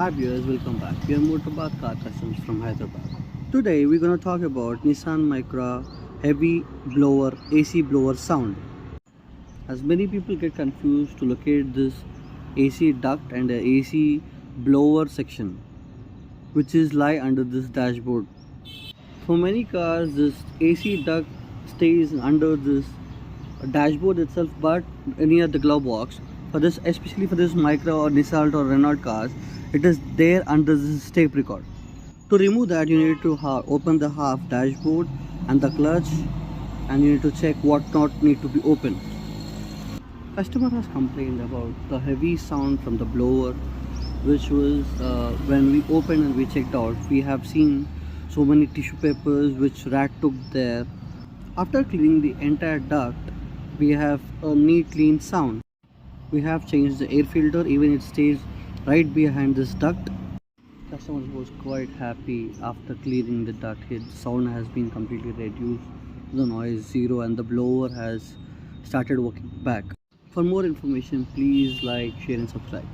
Hi viewers, welcome back. We are Motorbath Car Customs from Hyderabad. Today we're going to talk about Nissan Micra heavy blower AC blower sound. As many people get confused to locate this AC duct and the AC blower section which is lie under this dashboard. For many cars this AC duct stays under this dashboard itself but near the glove box. For this, especially for this Micra or Nissan or Renault cars, it is there under this tape record. To remove that, you need to open the half dashboard and the clutch, and you need to check what not need to be open. Customer has complained about the heavy sound from the blower, which was when we opened and we checked out, we have seen so many tissue papers which rat took there. After cleaning the entire duct, we have a neat clean sound. We have changed the air filter, even it stays right behind this duct. Customer was quite happy after clearing the duct. The sound has been completely reduced, the noise zero, and the blower has started working back. For more information, please like, share and subscribe.